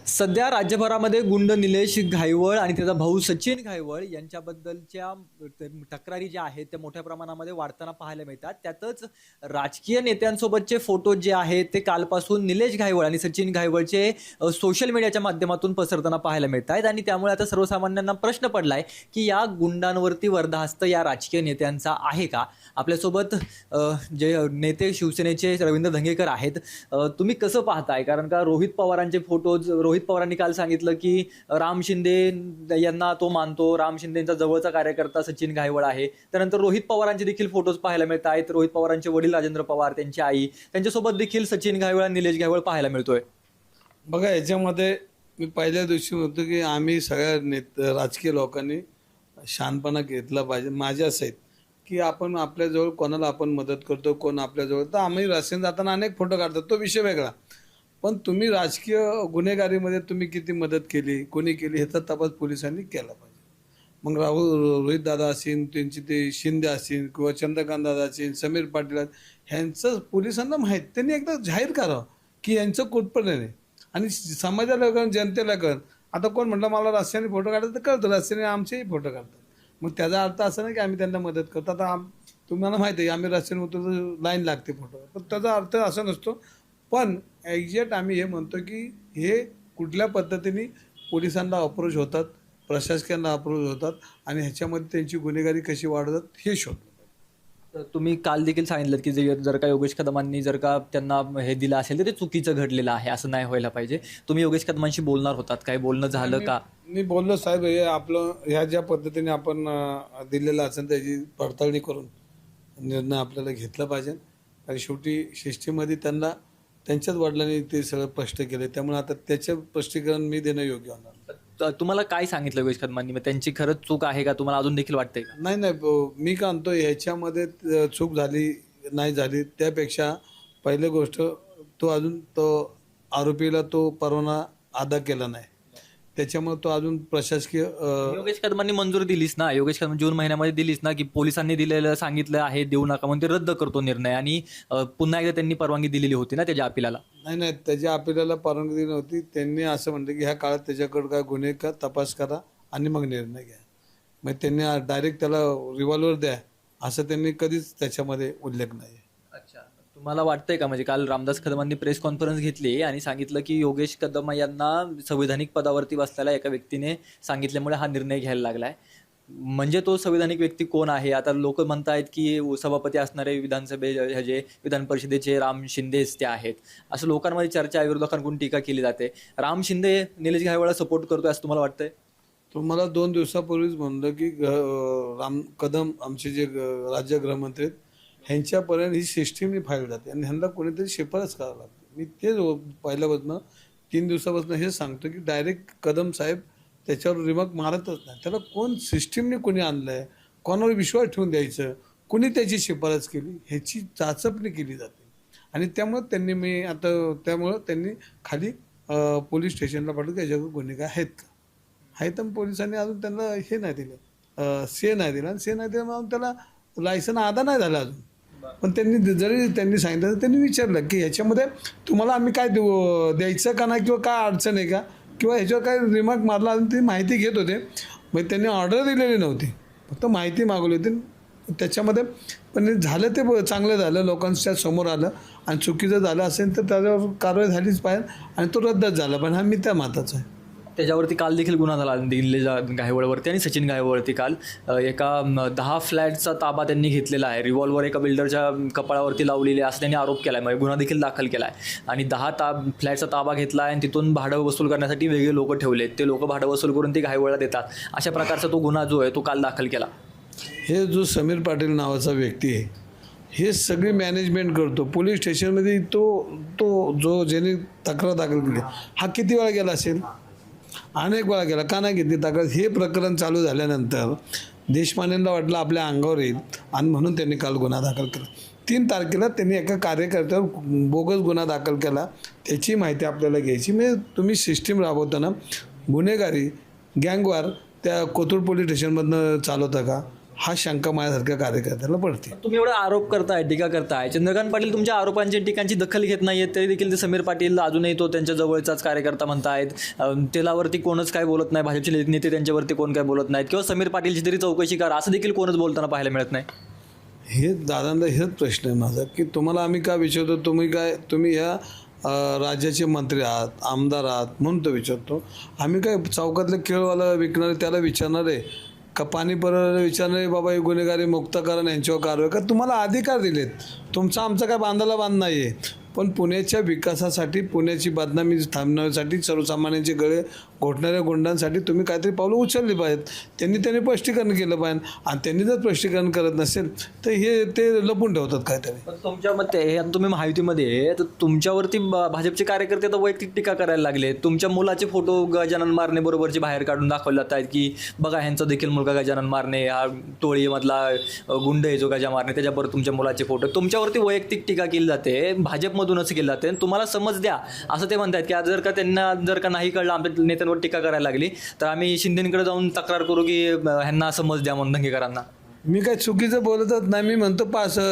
सध्या राज्यभरामध्ये गुंड निलेश घाईवळ आणि त्याचा भाऊ सचिन घाईवळ यांच्याबद्दलच्या तक्रारी ज्या आहेत त्या मोठ्या प्रमाणामध्ये वाढताना पाहायला मिळतात. त्यातच राजकीय नेत्यांसोबतचे फोटो जे आहेत ते कालपासून निलेश घाईवळ आणि सचिन घाईवळचे सोशल मीडियाच्या माध्यमातून पसरताना पाहायला मिळत आहेत. आणि त्यामुळे आता सर्वसामान्यांना प्रश्न पडलाय की या गुंडांवरती वर्धाहस्त या राजकीय नेत्यांचा आहे का. आपल्यासोबत जे नेते शिवसेनेचे रवींद्र धंगेकर आहेत. तुम्ही कसं पाहताय, कारण का रोहित पवारांचे फोटोज, रोहित पवारांनी काल सांगितलं की राम शिंदे यांना तो मानतो, राम शिंदेचा जवळचा कार्यकर्ता सचिन घाईवळ आहे. त्यानंतर रोहित पवारांचे देखील फोटोज पाहायला मिळत आहेत. रोहित पवारांचे वडील राजेंद्र पवार, त्यांची आई, त्यांच्यासोबत देखील सचिन घाईवळ आणि निलेश घाईवळ पाहायला मिळतोय. बघा, याच्यामध्ये मी पहिल्या दिवशी म्हणतो की आम्ही सगळ्या राजकीय लोकांनी शहाणपणा घेतला पाहिजे. माझ्या असं आहे की आपण आपल्याजवळ कोणाला आपण मदत करतो, कोण आपल्याजवळ, तर आम्ही रस्त्याने जाताना अनेक फोटो काढतो, तो विषय वेगळा. पण तुम्ही राजकीय गुन्हेगारीमध्ये तुम्ही किती मदत केली, कोणी केली, ह्याचा तपास पोलिसांनी केला पाहिजे. मग रोहित दादा असतील, त्यांची ते शिंदे असतील किंवा चंद्रकांत दादा असतील, समीर पाटील, ह्यांचं पोलिसांना माहीत, त्यांनी एकदा जाहीर करावं की यांचं कुठपर्यंत आहे. आणि समाजाला कळण, जनतेला कळण. आता कोण म्हटलं मला रस्त्याने फोटो काढायचं, तर कळतं रस्त्याने आमचेही फोटो काढतात. मग त्याचा अर्थ असा नाही की आम्ही त्यांना मदत करतो. आता तुम्हाला माहिती आहे आम्ही रस्त्याने उतरतो, लाईन लागते फोटो, पण त्याचा अर्थ असा नसतो. पण एक्झॅक्ट आम्ही हे म्हणतो की हे कुठल्या पद्धतीने पोलिसांना अप्रोच होतात, प्रशासकांना अप्रोच होतात आणि ह्याच्यामध्ये त्यांची गुन्हेगारी कशी वाढवतात हे शोधतात. तर तुम्ही काल देखील सांगितलं की जर का योगेश कदमांनी जर का त्यांना हे दिलं असेल तर ते चुकीचं घडलेलं आहे, असं नाही व्हायला पाहिजे. तुम्ही योगेश कदमांशी बोलणार होतात, काही बोलणं झालं का? मी बोललो साहेब, हे आपलं ह्या ज्या पद्धतीने आपण दिलेलं असेल त्याची पडताळणी करून निर्णय आपल्याला घेतला पाहिजे. आणि शेवटी सिस्टीममध्ये त्यांना त्यांच्याच वडिलांनी ते सगळं स्पष्ट केलं, त्यामुळे आता त्याचं स्पष्टीकरण मी देणं योग्य होणार. तुम्हाला काय सांगितलं योगेश कदमांनी, मग त्यांची खरंच चूक आहे का, तुम्हाला अजून देखील वाटतंय का? नाही, मी का म्हणतो ह्याच्यामध्ये चूक झाली नाही झाली त्यापेक्षा पहिली गोष्ट, तो आरोपीला तो परवाना अदा केला नाही, त्याच्यामुळे तो अजून प्रशासकीय योगेश कदमांनी मंजुरी दिलीच ना, योगेश कदम जून महिन्यामध्ये दिलीच ना की पोलिसांनी दिलेलं सांगितलं आहे देऊ नका म्हणून ते रद्द करतो निर्णय. आणि पुन्हा एकदा त्यांनी परवानगी दिलेली होती ना त्याच्या अपिलाला. नाही, त्याच्या अपिलाला परवानगी दिली नव्हती. त्यांनी असं म्हटलं की ह्या काळात त्याच्याकडे काय गुन्हे का तपास करा आणि मग निर्णय घ्या. मग त्यांनी डायरेक्ट त्याला रिव्हॉल्वर द्या असं त्यांनी कधीच त्याच्यामध्ये उल्लेख नाही. अच्छा, तुम्हाला वाटतंय का, म्हणजे काल रामदास कदमांनी प्रेस कॉन्फरन्स घेतली आणि सांगितलं की योगेश कदम यांना संविधानिक पदावरती बसलेल्या एका व्यक्तीने सांगितल्यामुळे हा निर्णय घ्यायला लागलाय. म्हणजे तो संविधानिक व्यक्ती कोण आहे? आता लोक म्हणतायत की सभापती असणारे ह्याचे विधान परिषदेचे राम शिंदेच ते आहेत, असं लोकांमध्ये चर्चा आहे, विरोधकांकडून टीका केली जाते. राम शिंदे निलेश घाईवळला सपोर्ट करतोय असं तुम्हाला वाटतंय? तुम्हाला 2 दिवसापूर्वीच म्हणलं की राम कदम आमचे जे राज्य गृहमंत्री आहेत ह्यांच्यापर्यंत ही सिस्टीमनी फाईल जाते आणि ह्यांना कोणीतरी शिफारस करावं लागते. मी तेच पहिल्यापासून 3 दिवसापासून हे सांगतो की डायरेक्ट कदम साहेब त्याच्यावर रिमार्क मारतच नाही. त्याला कोण सिस्टीमने कोणी आणलं आहे, कोणावर विश्वास ठेवून द्यायचं, कोणी त्याची शिफारस केली ह्याची चाचपणी केली जाते. आणि त्यामुळं त्यांनी खाली पोलीस स्टेशनला पाठवलं की याच्यावर गुन्हेगार आहेत का, आहेत. तर पोलिसांनी अजून त्यांना हे नाही दिलं, से नाही दिला. आणि से नाही दिलं म्हणून त्याला लायसन अदा नाही झालं अजून. पण त्यांनी सांगितलं तर त्यांनी विचारलं की ह्याच्यामध्ये तुम्हाला आम्ही काय द्यायचं का नाही, किंवा काय अडचण आहे का, किंवा ह्याच्यावर काय रिमार्क मारला, अजून ती माहिती घेत होते. मग त्यांनी ऑर्डर दिलेली नव्हती, फक्त माहिती मागवली होती. त्याच्यामध्ये पण झालं ते चांगलं झालं, लोकांच्या समोर आलं. आणि चुकीचं झालं असेल तर त्याच्यावर कारवाई झालीच पाहिजे आणि तो रद्दच झाला. पण हा मी त्या मताचा आहे. त्याच्यावरती काल देखील गुन्हा झाला निलेश घाईवळवरती आणि सचिन घाईवळवरती. काल एका 10 फ्लॅटचा ताबा त्यांनी घेतलेला आहे, रिव्हॉल्वर एका बिल्डरच्या कपाळावरती लावलेली असं त्यांनी आरोप केला आहे. म्हणजे गुन्हा देखील दाखल केला आहे आणि 10 फ्लॅटचा ताबा घेतला आहे आणि तिथून भाडं वसूल करण्यासाठी वेगळे लोक ठेवले, ते लोक भाडं वसूल करून ती घाईवळला देतात. अशा प्रकारचा तो गुन्हा जो आहे तो काल दाखल केला. हे जो समीर पाटील नावाचा व्यक्ती आहे हे सगळी मॅनेजमेंट करतो. पोलीस स्टेशनमध्ये जो ज्याने तक्रार दाखल केली हा किती वेळा गेला असेल, अनेक वेळा गेला. का नाही घेतली तक्रार? हे प्रकरण चालू झाल्यानंतर देशपांडेंना वाटलं आपल्या अंगावर येईल आणि म्हणून त्यांनी काल गुन्हा दाखल केला. 3 तारखेला त्यांनी एका कार्यकर्त्यावर बोगस गुन्हा दाखल केला. त्याची माहिती आपल्याला घ्यायची. म्हणजे तुम्ही सिस्टीम राबवताना गुन्हेगारी गँगवार त्या कोथरूड पोलीस स्टेशनमधनं चालवता का, हा शंका माझ्यासारख्या कार्यकर्त्याला पडते. तुम्ही एवढा आरोप करताय, टीका करताय, चंद्रकांत पाटील तुमच्या आरोपांची टीकांची दखल घेत नाहीयेत, तरी देखील ते समीर पाटील अजूनही तो त्यांच्या जवळचाच कार्यकर्ता म्हणतायत. तेलावरती कोणच काय बोलत नाही, भाजपचे नेते त्यांच्यावरती कोण काय बोलत नाहीत, किंवा समीर पाटीलची तरी चौकशी करा असं देखील कोणच बोलताना पाहायला मिळत नाही. हे दादांना हेच प्रश्न आहे माझा की तुम्हाला आम्ही का विचारतो, तुम्ही ह्या राज्याचे मंत्री आहात, आमदार आहात म्हणून तो विचारतो. आम्ही काय चौकातले केळवाला विकणारे त्याला विचारणार आहे का, पाणी पुरवणारे विचारणार आहे बाबा हे गुन्हेगारी मुक्त करा यांच्यावर कारवाई का? तुम्हाला अधिकार दिलेत, तुमचा आमचा काय बांधायला बांध नाही आहे, पण पुण्याच्या विकासासाठी, पुण्याची बदनामी थांबवण्यासाठी, सर्वसामान्यांचे गळे घोटणाऱ्या गुंडांसाठी तुम्ही काहीतरी पावलं उचलली पाहिजेत. त्यांनी स्पष्टीकरण केलं पाहिजे, आणि त्यांनी जर स्पष्टीकरण करत नसेल तर ते लपून ठेवतात काहीतरी. पण तुमच्या मते हे आता तुम्ही महायुतीमध्ये आहे, तर तुमच्यावरती भाजपचे कार्यकर्ते तर वैयक्तिक टीका करायला लागले. तुमच्या मुलाचे फोटो गजानन मारणे बरोबरचे बाहेर काढून दाखवले जात आहेत की बघा ह्यांचा देखील मुलगा गजानन मारणे हा टोळीमधला गुंड आहे जो गजा मारणे, त्याच्याबरोबर तुमच्या मुलाचे फोटो. तुमच्यावरती वैयक्तिक टीका केली जाते, भाजपमधूनच केली जाते. तुम्हाला समज द्या असं ते म्हणतात की आज जर का नाही कळलं, आमच्या नेत्यांवर टीका करायला लागली, तर आम्ही शिंदेकडे जाऊन तक्रार करू की ह्यांना समज द्या म्हणून दंगेकरांना. मी काय चुकीचं बोलतच नाही. मी म्हणतो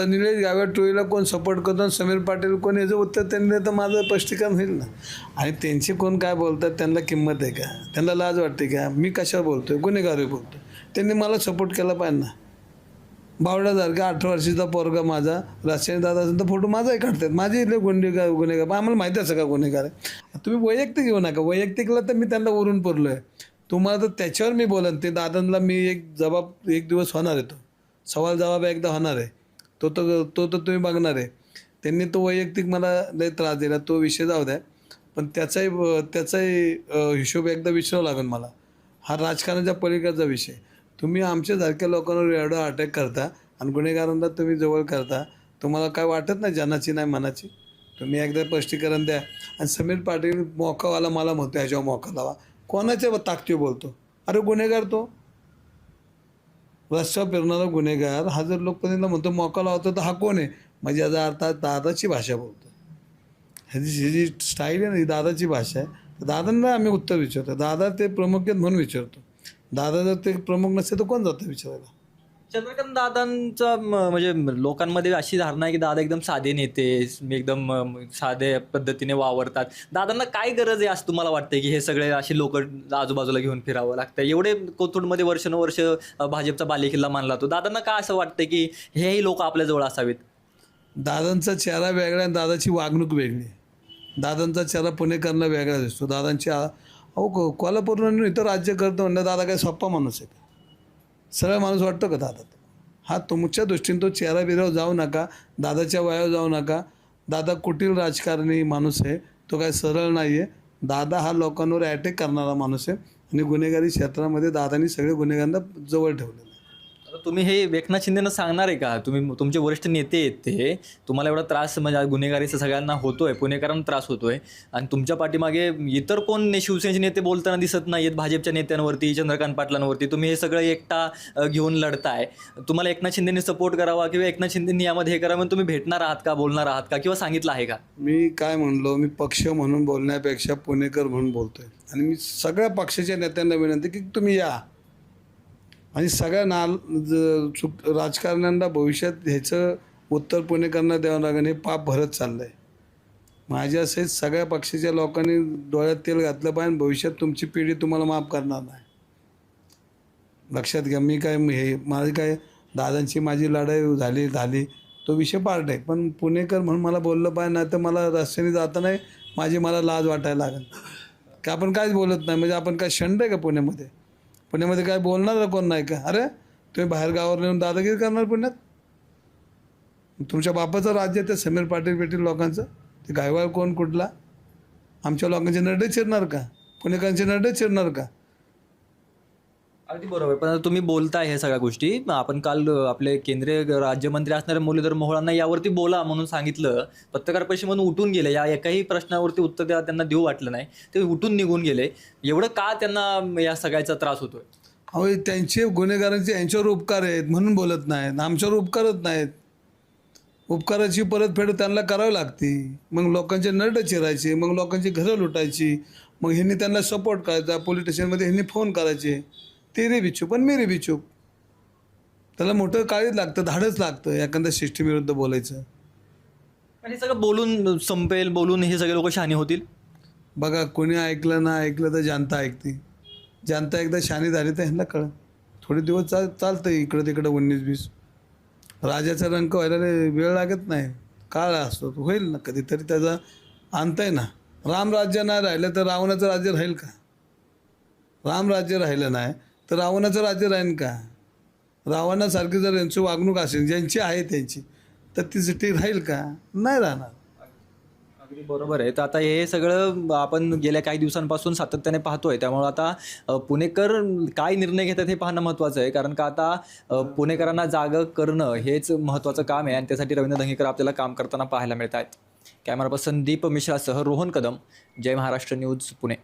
निलेश गावत टोळीला कोण सपोर्ट करतो, समीर पाटील कोण, याचं उत्तर त्यांनी तर माझं स्पष्टीकरण होईल ना. आणि त्यांचे कोण काय बोलतात त्यांना किंमत आहे का, त्यांना लाज वाटते का? मी कशावर बोलतोय, गुन्हेगारी बोलतोय. त्यांनी मला सपोर्ट केला पाहिजे ना. बावड्यासारखा 18 वर्षाचा पोरगा माझा राजशाही दादा असेल तर फोटो माझाही काढतात, माझे इथले गुन्हेगार आम्हाला माहिती असं का गुन्हेगार आहे. तुम्ही वैयक्तिक घेऊ नका, वैयक्तिकला तर मी त्यांना वरून पडलो आहे. तुम्हाला तर त्याच्यावर मी बोलन, ते दादांना मी एक दिवस होणार आहे, तो सवाल जवाब एकदा होणार आहे, तो तर तुम्ही बघणार आहे. त्यांनी तो वैयक्तिक मला लय त्रास दिला, तो विषय जाऊ द्या, पण त्याचाही हिशोब एकदा विचारावं लागेल मला. हा राजकारणाच्या पलीकडचा विषय. तुम्ही आमच्यासारख्या लोकांवर एवढा अटॅक करता आणि गुन्हेगारांना तुम्ही जवळ करता, तुम्हाला काय वाटत नाही जनाची नाही मनाची? तुम्ही एकदा स्पष्टीकरण द्या. आणि समीर पाटील मोकावाला मला म्हणतो ह्याच्यावर मोका लावा, कोणाच्या ताकदीवर बोलतो? अरे गुन्हेगार तो रस्त्यावर फिरणारा गुन्हेगार हा जर लोकप्रतिनिधीला म्हणतो मोका लावतो, तर हा कोण आहे? म्हणजे याचा अर्थ दादाची भाषा बोलतो. ह्याची जी स्टाईल आहे ना, ही दादाची भाषा आहे. तर दादांना आम्ही उत्तर विचारतो. दादा ते प्रमुख आहेत म्हणून विचारतो. दादा जर ते प्रमुख नसते तर कोण जातं विचारायला? चंद्रकांत दादांचा म्हणजे लोकांमध्ये अशी धारणा आहे की दादा एकदम साधे नेते, एकदम साधे पद्धतीने वावरतात. दादांना काय गरज आहे असं तुम्हाला वाटतंय की हे सगळे असे लोक आजूबाजूला घेऊन फिरावं लागतं? एवढे कोथरूडमध्ये वर्षानुवर्ष भाजपचा बालेकिल्ला मानला तो, दादांना काय असं वाटतं की हेही लोक आपल्याजवळ असावेत? दादांचा चेहरा वेगळा आणि दादाची वागणूक वेगळी. दादांचा चेहरा पुणेकरांना वेगळा दिसतो. दादांची कोल्हापूरवरून इथं राज्य करतो म्हणलं, दादा काय सोप्पा माणूस आहे का? सरळ माणूस वाटतो का दादा? हा तुमच्या दृष्टीने तो चेहरा बिरावर जाऊ नका, दादाच्या वयावर जाऊ नका. दादा कुटील राजकारणी माणूस आहे, तो काय सरळ नाही आहे. दादा हा लोकांवर अटॅक करणारा माणूस आहे आणि गुन्हेगारी क्षेत्रामध्ये दादांनी सगळे गुन्हेगारांना जवळ ठेवलेलं आहे. आता तुम्ही हे एकनाथ शिंदेना सांगणार आहे का? तुमचे वरिष्ठ नेते आहेत, ते तुम्हाला एवढा त्रास म्हणजे गुन्हेगारीचा सगळ्यांना होतोय, पुणेकरांना त्रास होतोय, आणि तुमच्या पाठीमागे इतर कोण शिवसेनेचे नेते बोलताना दिसत नाहीत भाजपच्या नेत्यांवरती, चंद्रकांत पाटलांवरती. तुम्ही हे सगळं एकटा घेऊन लढताय. तुम्हाला एकनाथ शिंदेने सपोर्ट करावा किंवा एकनाथ शिंदेनी यामध्ये हे करावं, तुम्ही भेटणार आहात का, बोलणार आहात का, किंवा सांगितलं आहे का? मी काय म्हणलो, मी पक्ष म्हणून बोलण्यापेक्षा पुणेकर म्हणून बोलतोय. आणि मी सगळ्या पक्षाच्या नेत्यांना विनंती की तुम्ही या. आणि सगळ्या राजकारण्यांना भविष्यात ह्याचं उत्तर पुणेकरांना द्यावं लागेल. हे पाप भरत चाललं आहे. माझ्यासहित सगळ्या पक्षाच्या लोकांनी डोळ्यात तेल घातलं पाहिजे. भविष्यात तुमची पिढी तुम्हाला माफ करणार नाही, लक्षात घ्या. माझी काय दादांची माझी लढाई झाली तो विषय पार्ट आहे, पण पुणेकर म्हणून मला बोललं पाहिजे, नाही तर मला रस्त्याने जाता नाही मला लाज वाटायला लागेल की आपण काहीच बोलत नाही. म्हणजे आपण काय शंड आहे का पुण्यामध्ये काय बोलणार कोण नाही का? अरे तुम्ही बाहेर गावावर येऊन दादागिरी करणार पुण्यात? तुमच्या बापाचं राज्य ते समीर पाटील लोकांचं, ते गायवाळ कोण कुठला? आमच्या लोकांचे नरडे चिरणार का? पुणेकरांचे नरडे चिरणार का? अगदी बरोबर. पण आता तुम्ही बोलताय हे सगळ्या गोष्टी, आपण काल आपले केंद्रीय राज्यमंत्री असणाऱ्या मुरलीधर मोहोळांना यावरती बोला म्हणून सांगितलं, पत्रकार परिषदेमधून उठून गेले. या एकाही प्रश्नावरती उत्तर त्यांना देऊ वाटलं नाही, ते उठून निघून गेले. एवढं का त्यांना या सगळ्याचा त्रास होतोय? अहो, त्यांचे गुन्हेगारांचे यांच्यावर उपकार आहेत म्हणून बोलत नाहीत, आमच्यावर उपकारच नाहीत. उपकाराची परतफेड त्यांना करावी लागते. मग लोकांचे नरडे चिरायचे, मग लोकांची घरं लुटायची, मग ह्यांनी त्यांना सपोर्ट करायचा. पोलीस स्टेशनमध्ये ह्यांनी फोन करायचे, तेरे भी चूप आणि मेरे भी चूप. त्याला मोठं काळीच लागतं, धाडच लागतं एखाद्या सिस्टीमविरुद्ध बोलायचं. आणि हे सगळं बोलून संपेल, बोलून हे सगळे लोक शहाणे होतील. बघा, कोणी ऐकलं ना ऐकलं तर जनता ऐकते. जनता एकदा शहाणी झाली तर ह्यांना कळलं. थोडे दिवस चालतं इकडं तिकडं 19-20. राजाचा रंग व्हायला वेळ लागत नाही, काळ असतो, तो होईल ना कधीतरी, त्याचा अंत आहे ना. रामराज्य नाही राहिलं तर रावणाचं राज्य राहील का? राम राज्य राहिलं नाही तर रावणाचं राज्य राहील का? रावणासारखी जर यांची वागणूक असेल ज्यांची आहे त्यांची, तर ती राहील का? नाही राहणार. अगदी बरोबर आहे. तर आता हे सगळं आपण गेल्या काही दिवसांपासून सातत्याने पाहतोय, त्यामुळे आता पुणेकर काय निर्णय घेतात हे पाहणं महत्त्वाचं आहे. कारण का आता पुणेकरांना जागं करणं हेच महत्त्वाचं काम आहे आणि त्यासाठी रवींद्र धंगेकर आपल्याला काम करताना पाहायला मिळत आहेत. कॅमेरा पर्सन संदीप मिश्रासह रोहन कदम, जय महाराष्ट्र न्यूज, पुणे.